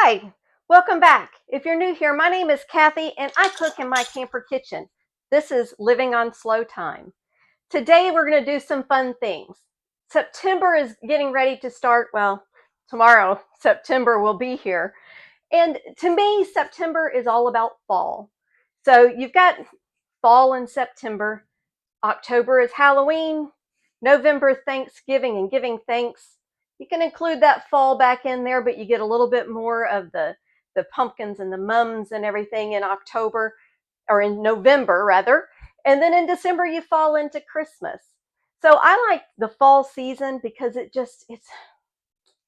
Hi, welcome back. If you're new here, my name is Kathy and I cook in my camper kitchen. This is Living on Slow Time. Today we're going to do some fun things. September is getting ready to start. Well, tomorrow September will be here. And to me, September is all about fall. So you've got fall in September. October is Halloween. November, Thanksgiving and giving thanks. You can include that fall back in there, but you get a little bit more of the pumpkins and the mums and everything in October, or in November rather. And then in December, you fall into Christmas. So I like the fall season because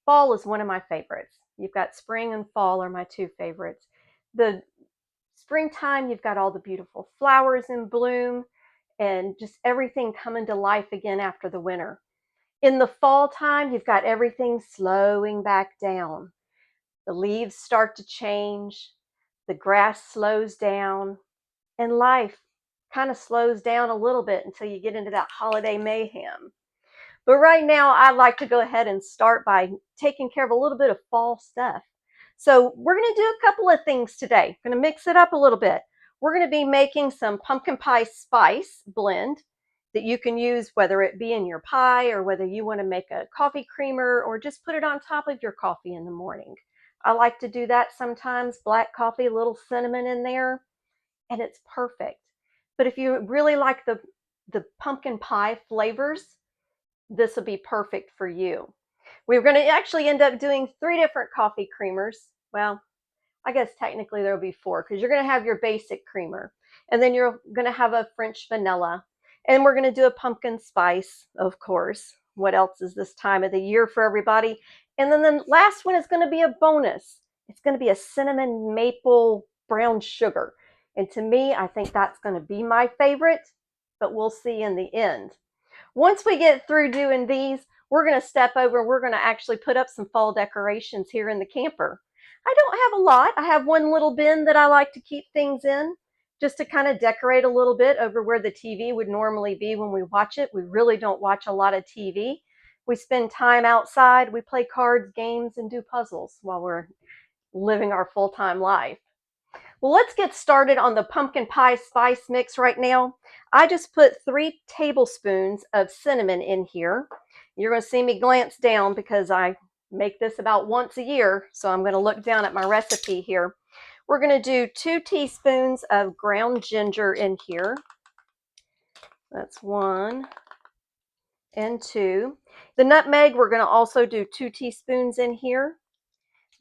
fall is one of my favorites. You've got spring and fall are my two favorites. The springtime, you've got all the beautiful flowers in bloom and just everything coming to life again after the winter. In the fall time, you've got everything slowing back down. The leaves start to change, the grass slows down, and life kind of slows down a little bit until you get into that holiday mayhem. But right now, I'd like to go ahead and start by taking care of a little bit of fall stuff. So we're going to do a couple of things today. I'm going to mix it up a little bit. We're going to be making some pumpkin pie spice blend that you can use whether it be in your pie or whether you want to make a coffee creamer or just put it on top of your coffee in the morning. I like to do that sometimes, black coffee, a little cinnamon in there, and it's perfect. But if you really like the pumpkin pie flavors, this will be perfect for you. We're going to actually end up doing 3 different coffee creamers. Well, I guess technically there'll be 4 because you're going to have your basic creamer, and then you're going to have a French vanilla, and we're going to do a pumpkin spice, of course. What else is this time of the year for everybody? And then the last one is going to be a bonus. It's going to be a cinnamon maple brown sugar. And to me, I think that's going to be my favorite, but we'll see in the end. Once we get through doing these, we're going to step over and we're going to actually put up some fall decorations here in the camper. I don't have a lot. I have one little bin that I like to keep things in just to kind of decorate a little bit over where the TV would normally be when we watch it. We really don't watch a lot of TV. We spend time outside. We play cards, games, and do puzzles while we're living our full-time life. Well, let's get started on the pumpkin pie spice mix right now. I just put 3 tablespoons of cinnamon in here. You're going to see me glance down because I make this about once a year, so I'm going to look down at my recipe here. We're going to do 2 teaspoons of ground ginger in here. That's 1 and 2. The nutmeg, we're going to also do 2 teaspoons in here.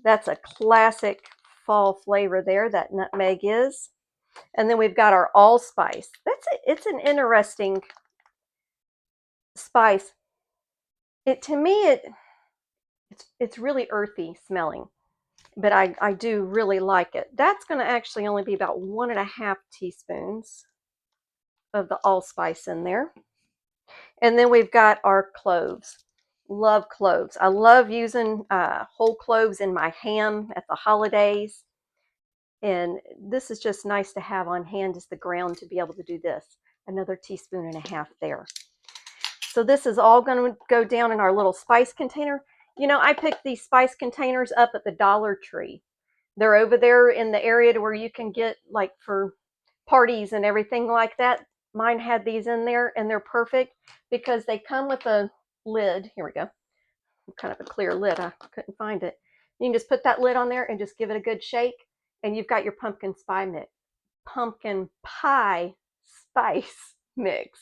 That's a classic fall flavor there, that nutmeg is. And then we've got our allspice. It's an interesting spice. To me, it's really earthy smelling, but I do really like it. That's going to actually only be about 1.5 teaspoons of the allspice in there. And then we've got our cloves. Love cloves. I love using whole cloves in my ham at the holidays. And this is just nice to have on hand as the ground to be able to do this. Another 1.5 teaspoons there. So this is all going to go down in our little spice container. You know, I picked these spice containers up at the Dollar Tree. They're over there in the area to where you can get like for parties and everything like that. Mine had these in there and they're perfect because they come with a lid. Here we go. Kind of a clear lid. I couldn't find it. You can just put that lid on there and just give it a good shake. And you've got your pumpkin pie spice mix.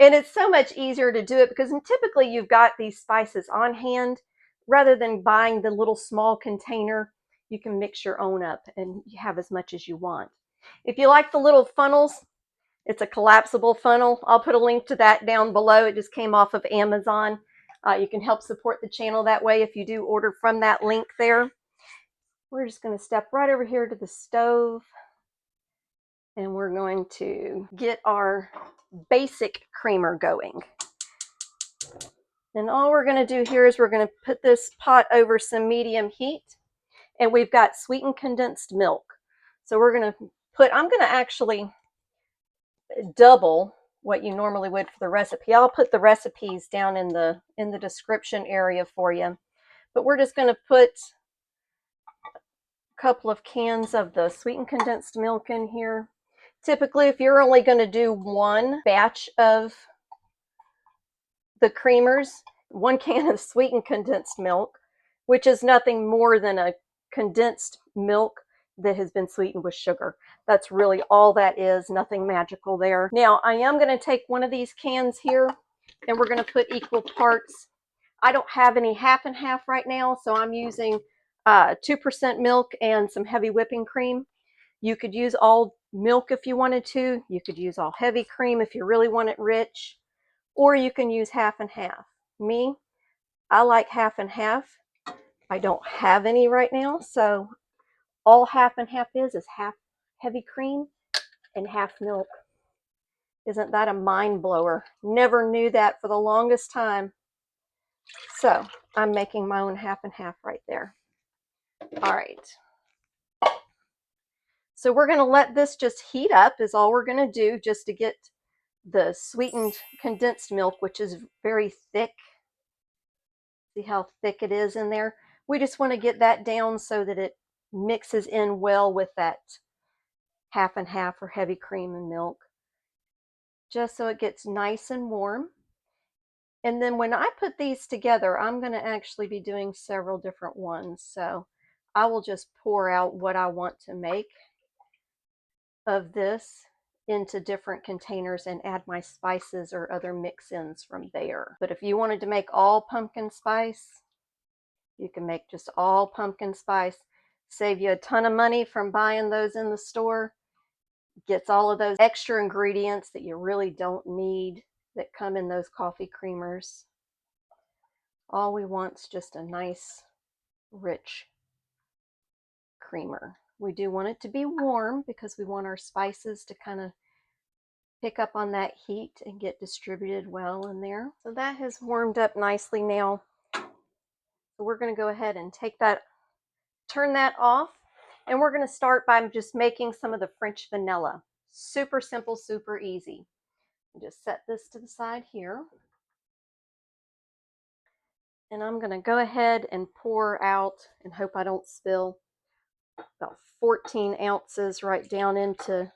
And it's so much easier to do it because typically you've got these spices on hand rather than buying the little small container. You can mix your own up and you have as much as you want. If you like the little funnels, it's a collapsible funnel. I'll put a link to that down below. It just came off of Amazon. You can help support the channel that way if you do order from that link there. We're just going to step right over here to the stove and we're going to get our basic creamer going. And all we're going to do here is we're going to put this pot over some medium heat, and we've got sweetened condensed milk. So we're going to I'm going to actually double what you normally would for the recipe. I'll put the recipes down in the description area for you. But we're just going to put couple of cans of the sweetened condensed milk in here. Typically, if you're only going to do one batch of the creamers, 1 can of sweetened condensed milk, which is nothing more than a condensed milk that has been sweetened with sugar. That's really all that is, nothing magical there. Now, I am going to take one of these cans here, and we're going to put equal parts. I don't have any half and half right now, so I'm using 2% milk and some heavy whipping cream. You could use all milk if you wanted to. You could use all heavy cream if you really want it rich, or you can use half and half. Me, I like half and half. I don't have any right now, so all half and half is half heavy cream and half milk. Isn't that a mind blower? Never knew that for the longest time. So I'm making my own half and half right there. All right. So we're going to let this just heat up is all we're going to do, just to get the sweetened condensed milk, which is very thick. See how thick it is in there? We just want to get that down so that it mixes in well with that half and half or heavy cream and milk, just so it gets nice and warm. And then when I put these together, I'm going to actually be doing several different ones. So I will just pour out what I want to make of this into different containers and add my spices or other mix-ins from there. But if you wanted to make all pumpkin spice, you can make just all pumpkin spice. Save you a ton of money from buying those in the store. Gets all of those extra ingredients that you really don't need that come in those coffee creamers. All we want is just a nice, rich creamer. We do want it to be warm because we want our spices to kind of pick up on that heat and get distributed well in there. So that has warmed up nicely now. So we're going to go ahead and take that, turn that off, and we're going to start by just making some of the French vanilla. Super simple, super easy. Just set this to the side here. And I'm going to go ahead and pour out, and hope I don't spill, about 14 ounces right down into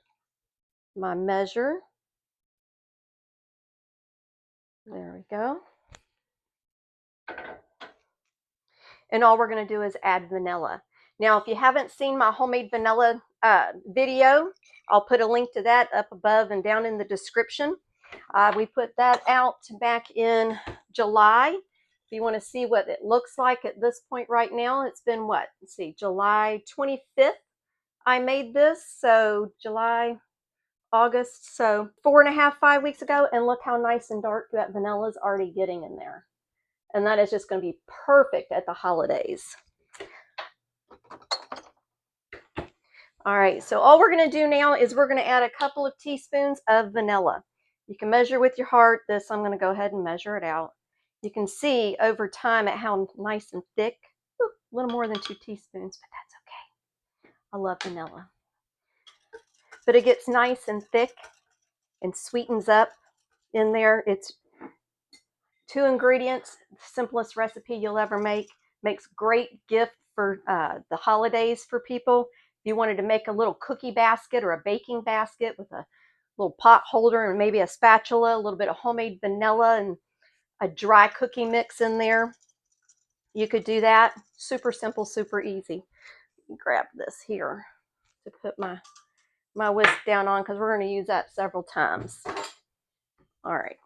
my measure. There we go. And all we're going to do is add vanilla. Now, if you haven't seen my homemade vanilla video, I'll put a link to that up above and down in the description. We put that out back in July. If you want to see what it looks like at this point right now, it's been what? Let's see, July 25th I made this. So July, August, so 4.5, 5 weeks ago. And look how nice and dark that vanilla is already getting in there. And that is just going to be perfect at the holidays. All right, so all we're going to do now is we're going to add a couple of teaspoons of vanilla. You can measure with your heart. This, I'm going to go ahead and measure it out. You can see over time at how nice and thick. Ooh, a little more than 2 teaspoons, but that's okay. I love vanilla. But it gets nice and thick and sweetens up in there. It's 2 ingredients, simplest recipe you'll ever make. Makes great gift for the holidays for people. If you wanted to make a little cookie basket or a baking basket with a little pot holder and maybe a spatula, a little bit of homemade vanilla and a dry cookie mix in there, you could do that. Super simple, super easy. Grab this here to put my whisk down on because we're going to use that several times. All right,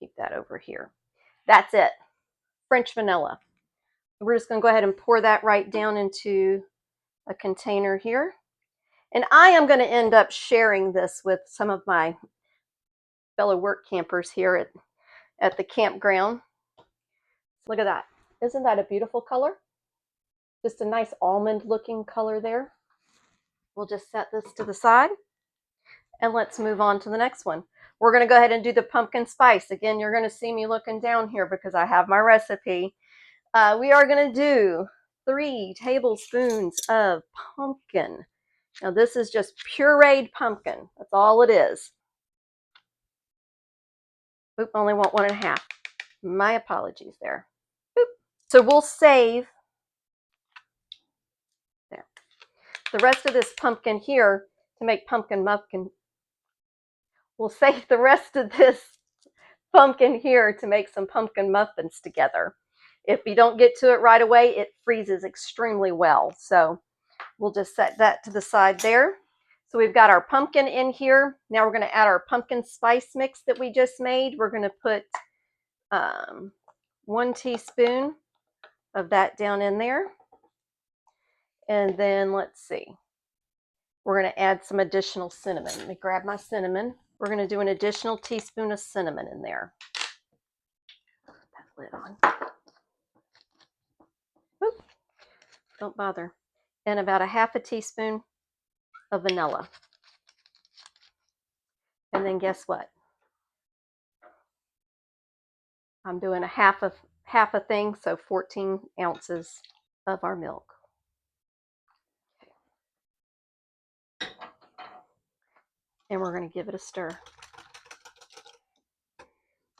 keep that over here. That's it, French vanilla. We're just going to go ahead and pour that right down into a container here. And I am going to end up sharing this with some of my fellow work campers here at the campground. Look at that. Isn't that a beautiful color? Just a nice almond looking color there. We'll just set this to the side and let's move on to the next one. We're going to go ahead and do the pumpkin spice. Again, you're going to see me looking down here because I have my recipe. We are going to do 3 tablespoons of pumpkin. Now this is just pureed pumpkin. That's all it is. Oop, only want 1.5. My apologies there. Oop. So we'll save there. the rest of this pumpkin here to make pumpkin muffin. We'll save the rest of this pumpkin here to make some pumpkin muffins together. If you don't get to it right away, it freezes extremely well. So we'll just set that to the side there. So we've got our pumpkin in here. Now we're going to add our pumpkin spice mix that we just made. We're going to put 1 teaspoon of that down in there. And then let's see. We're going to add some additional cinnamon. Let me grab my cinnamon. We're going to do an additional teaspoon of cinnamon in there. Put that lid on. Oop, don't bother. And about a half a teaspoon of vanilla. And then guess what? I'm doing a half a thing, so 14 ounces of our milk. Okay. And we're going to give it a stir.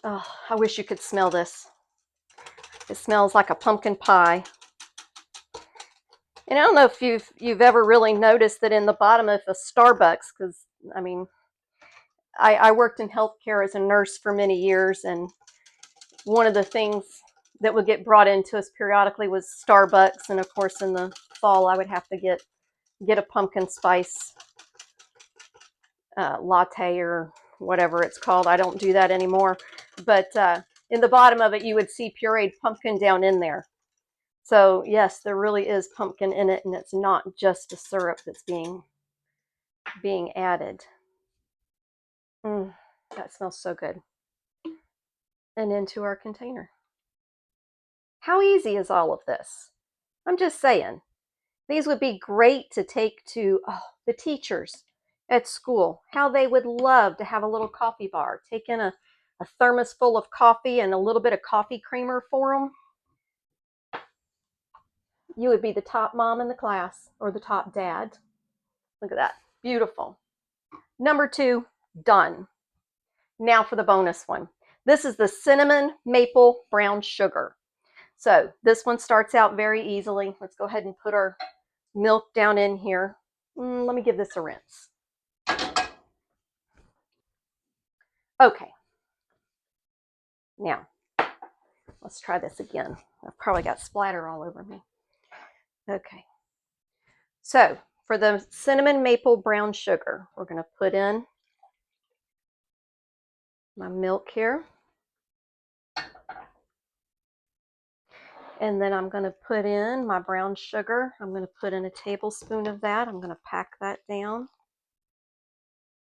Oh, I wish you could smell this. It smells like a pumpkin pie. And I don't know if you've ever really noticed that in the bottom of a Starbucks, because I mean, I worked in healthcare as a nurse for many years, and one of the things that would get brought into us periodically was Starbucks, and of course in the fall I would have to get a pumpkin spice latte or whatever it's called. I don't do that anymore, but in the bottom of it you would see pureed pumpkin down in there. So yes, there really is pumpkin in it, and it's not just a syrup that's being added. That smells so good. And into our container. How easy is all of this? I'm just saying. These would be great to take to the teachers at school. How they would love to have a little coffee bar. Take in a thermos full of coffee and a little bit of coffee creamer for them. You would be the top mom in the class, or the top dad. Look at that. Beautiful. Number 2, done. Now for the bonus one. This is the cinnamon maple brown sugar. So this one starts out very easily. Let's go ahead and put our milk down in here. Let me give this a rinse. Okay. Now, let's try this again. I've probably got splatter all over me. Okay. So for the cinnamon maple brown sugar, we're going to put in my milk here. And then I'm going to put in my brown sugar. I'm going to put in a tablespoon of that. I'm going to pack that down.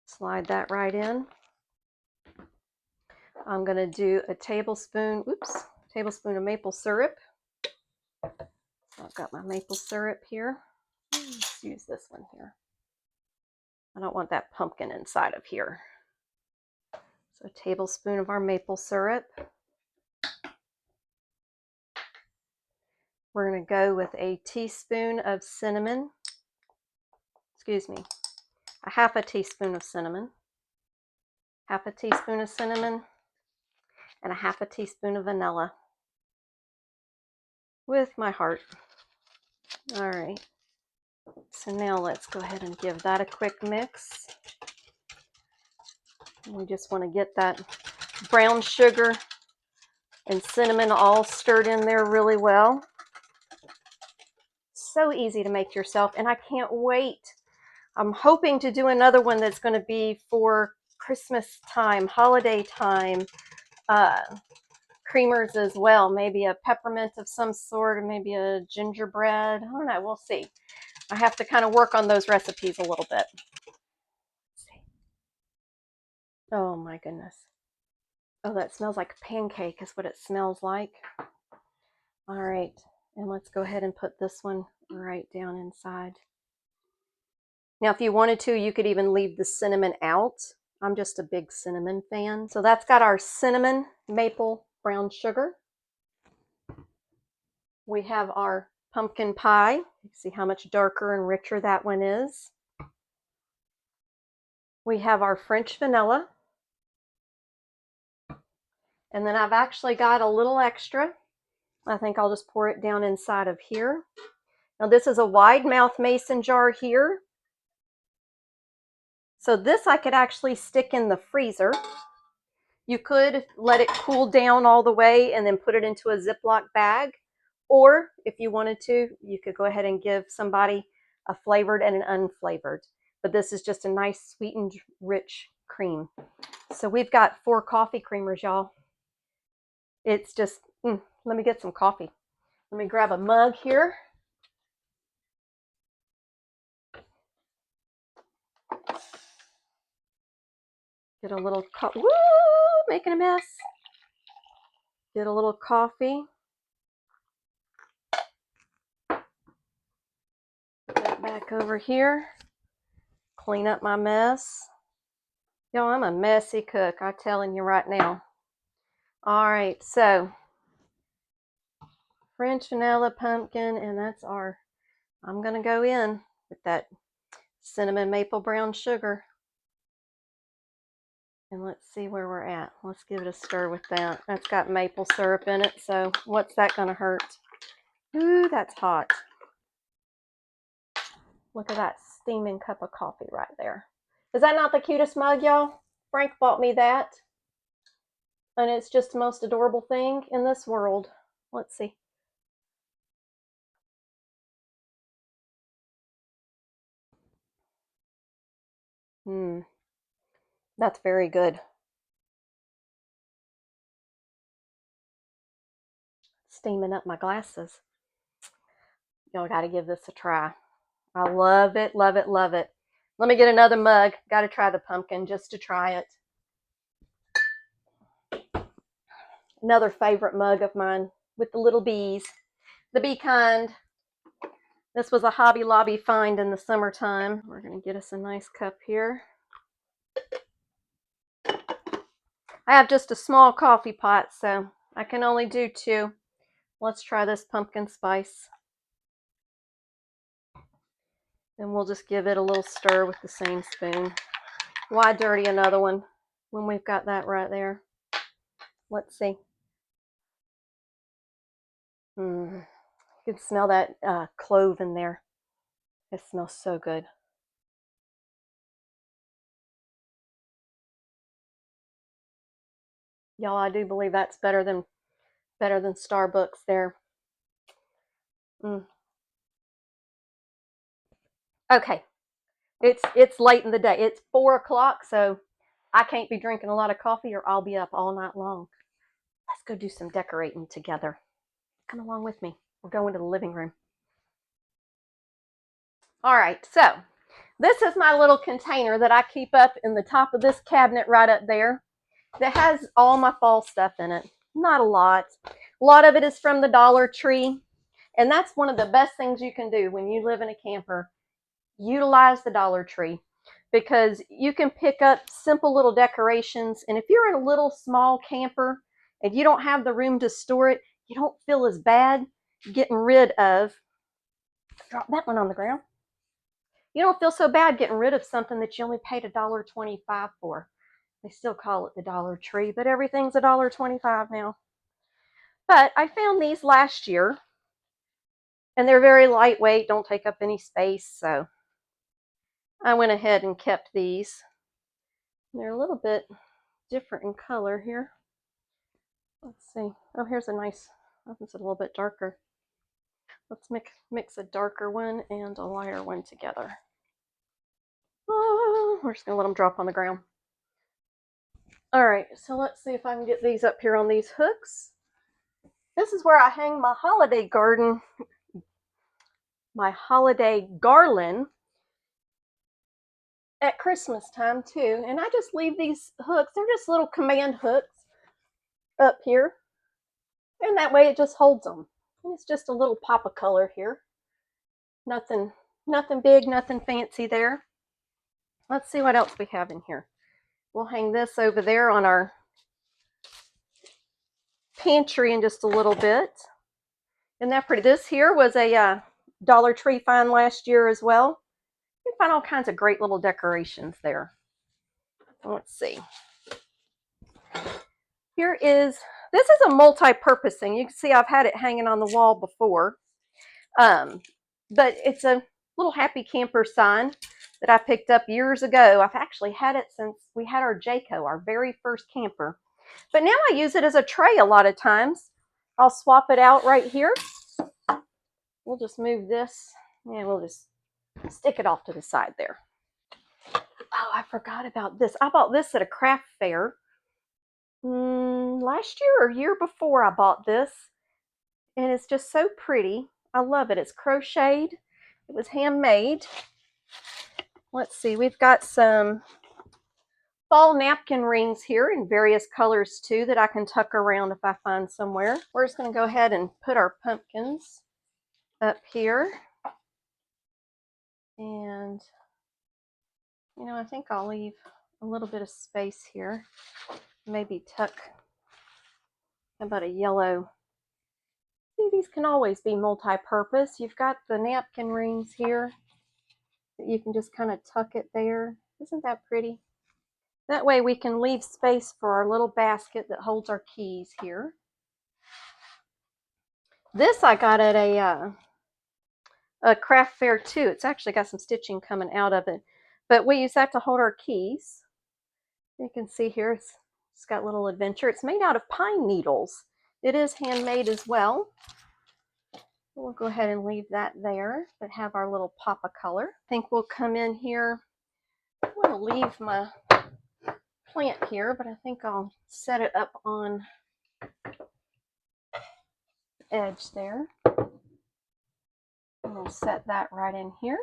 Slide that right in. I'm going to do a tablespoon of maple syrup. So I've got my maple syrup here. Let's use this one here. I don't want that pumpkin inside of here. So a tablespoon of our maple syrup. We're going to go with a teaspoon of cinnamon. Excuse me, a half a teaspoon of cinnamon. Half a teaspoon of cinnamon and a half a teaspoon of vanilla with my heart. All right. So now let's go ahead and give that a quick mix. And we just want to get that brown sugar and cinnamon all stirred in there really well. So easy to make yourself, and I can't wait. I'm hoping to do another one that's going to be for Christmas time, holiday time, creamers as well. Maybe a peppermint of some sort, or maybe a gingerbread. I don't know. We'll see. I have to kind of work on those recipes a little bit. Oh my goodness. Oh, that smells like a pancake is what it smells like. All right. And let's go ahead and put this one right down inside. Now, if you wanted to, you could even leave the cinnamon out. I'm just a big cinnamon fan. So that's got our cinnamon maple brown sugar. We have our pumpkin pie. You can see how much darker and richer that one is. We have our French vanilla. And then I've actually got a little extra. I think I'll just pour it down inside of here. Now this is a wide mouth mason jar here. So this I could actually stick in the freezer. You could let it cool down all the way and then put it into a Ziploc bag. Or if you wanted to, you could go ahead and give somebody a flavored and an unflavored. But this is just a nice sweetened, rich cream. So we've got 4 coffee creamers, y'all. It's just, let me get some coffee. Let me grab a mug here. Get a little coffee. Woo! Making a mess. Get a little coffee. Put that back over here. Clean up my mess. Y'all, I'm a messy cook, I'm telling you right now. All right, so French vanilla pumpkin, and that's our, I'm gonna go in with that cinnamon maple brown sugar. And let's see where we're at. Let's give it a stir with that. That's got maple syrup in it, so what's that gonna hurt? Ooh, that's hot. Look at that steaming cup of coffee right there. Is that not the cutest mug, y'all? Frank bought me that. And it's just the most adorable thing in this world. Let's see. That's very good. Steaming up my glasses. Y'all got to give this a try. I love it, love it, love it. Let me get another mug. Got to try the pumpkin just to try it. Another favorite mug of mine with the little bees. The bee kind. This was a Hobby Lobby find in the summertime. We're going to get us a nice cup here. I have just a small coffee pot, so I can only do 2. Let's try this pumpkin spice. And we'll just give it a little stir with the same spoon. Why dirty another one when we've got that right there? Let's see. You can smell that clove in there. It smells so good. Y'all, I do believe that's better than Starbucks there. Okay, it's late in the day. It's 4 o'clock, so I can't be drinking a lot of coffee or I'll be up all night long. Let's go do some decorating together. Come along with me. We're going to the living room. All right, so this is my little container that I keep up in the top of this cabinet right up there that has all my fall stuff in it. Not a lot. A lot of it is from the Dollar Tree, and that's one of the best things you can do when you live in a camper. Utilize the Dollar Tree because you can pick up simple little decorations, and if you're in a little small camper and you don't have the room to store it, you don't feel as bad getting rid of, drop that one on the ground. You don't feel so bad getting rid of something that you only paid $1.25 for. They still call it the Dollar Tree, but everything's $1.25 now. But I found these last year, and they're very lightweight, don't take up any space, so I went ahead and kept these. They're a little bit different in color here. Let's see. Oh, here's a nice, oh, this is a little bit darker. Let's mix a darker one and a lighter one together. Oh, we're just going to let them drop on the ground. All right, so let's see if I can get these up here on these hooks. This is where I hang my holiday garden, my holiday garland at Christmas time too. And I just leave these hooks. They're just little command hooks up here. And that way it just holds them. And it's just a little pop of color here. Nothing big, nothing fancy there. Let's see what else we have in here. We'll hang this over there on our pantry in just a little bit. Isn't that pretty? This here was a Dollar Tree find last year as well. You can find all kinds of great little decorations there. Let's see. Here is, this is a multi-purpose thing. You can see I've had it hanging on the wall before. but it's a little happy camper sign that I picked up years ago. I've actually had it since we had our Jayco, our very first camper. But now I use it as a tray a lot of times. I'll swap it out right here. We'll just move this and we'll just stick it off to the side there. Oh, I forgot about this. I bought this at a craft fair last year or year before. I bought this, and it's just so pretty. I love it. It's crocheted. It was handmade. Let's see, we've got some fall napkin rings here in various colors too that I can tuck around if I find somewhere. We're just going to go ahead and put our pumpkins up here. And, you know, I think I'll leave a little bit of space here. Maybe tuck, how about a yellow? See, these can always be multi-purpose. You've got the napkin rings here that you can just kind of tuck it there. Isn't that pretty? That way we can leave space for our little basket that holds our keys here. This I got at a craft fair too. It's actually got some stitching coming out of it, but we use that to hold our keys. You can see here it's got a little adventure. It's made out of pine needles. It is handmade as well. We'll go ahead and leave that there, but have our little pop of color. I think we'll come in here. I want to leave my plant here, but I think I'll set it up on the edge there. And we'll set that right in here.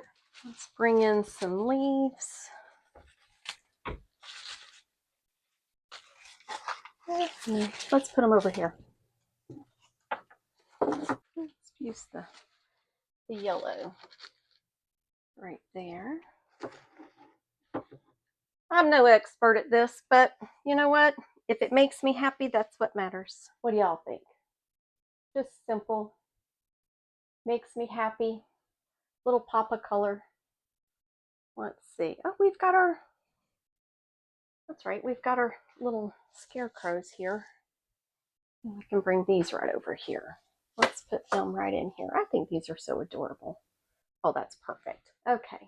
Let's bring in some leaves. Let's put them over here. Let's use the yellow right there. I'm no expert at this, but you know what? If it makes me happy, that's what matters. What do y'all think? Just simple. Makes me happy. Little pop of color. Let's see. Oh, we've got our, that's right, we've got our little scarecrows here. And we can bring these right over here. Let's put them right in here. I think these are so adorable. Oh, that's perfect. Okay.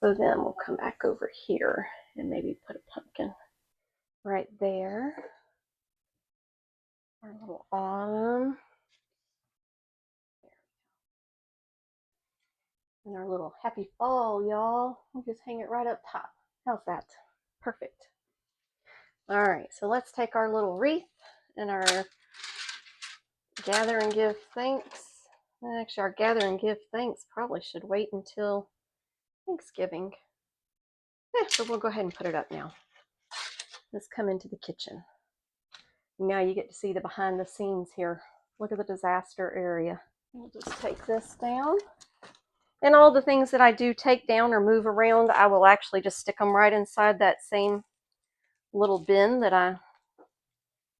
So then we'll come back over here and maybe put a pumpkin right there. Our little autumn. And our little happy fall, y'all. We'll just hang it right up top. How's that? Perfect. All right, so let's take our little wreath and our gather and give thanks. Actually, our gather and give thanks probably should wait until Thanksgiving. So we'll go ahead and put it up now. Let's come into the kitchen. Now you get to see the behind the scenes here. Look at the disaster area. We'll just take this down. And all the things that I do take down or move around, I will actually just stick them right inside that same little bin that I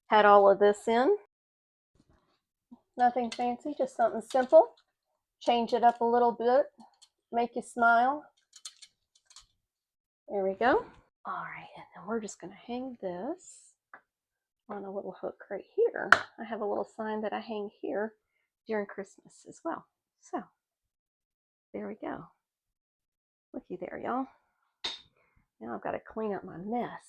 had all of this in. Nothing fancy, just something simple. Change it up a little bit, make you smile. There we go. All right, and then we're just going to hang this on a little hook right here. I have a little sign that I hang here during Christmas as well. So there we go. Looky there, y'all. Now I've got to clean up my mess.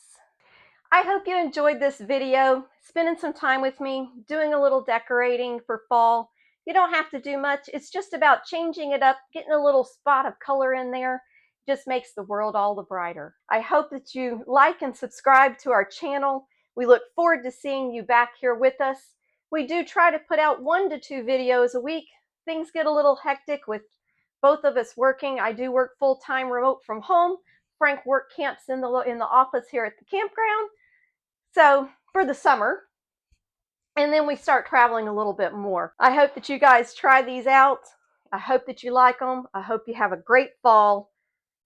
I hope you enjoyed this video, spending some time with me, doing a little decorating for fall. You don't have to do much. It's just about changing it up, getting a little spot of color in there. It just makes the world all the brighter. I hope that you like and subscribe to our channel. We look forward to seeing you back here with us. We do try to put out 1 to 2 videos a week. Things get a little hectic with both of us working. I do work full-time remote from home. Frank work camps in the office here at the campground. So for the summer, and then we start traveling a little bit more. I hope that you guys try these out. I hope that you like them. I hope you have a great fall.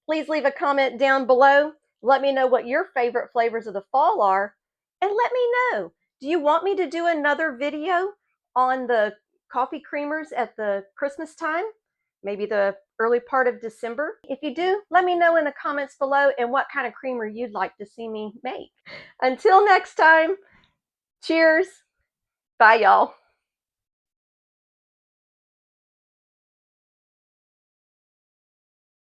Please leave a comment down below. Let me know what your favorite flavors of the fall are. And let me know, do you want me to do another video on the coffee creamers at the Christmas time? Maybe the early part of December. If you do, let me know in the comments below and what kind of creamer you'd like to see me make. Until next time, cheers. Bye, y'all.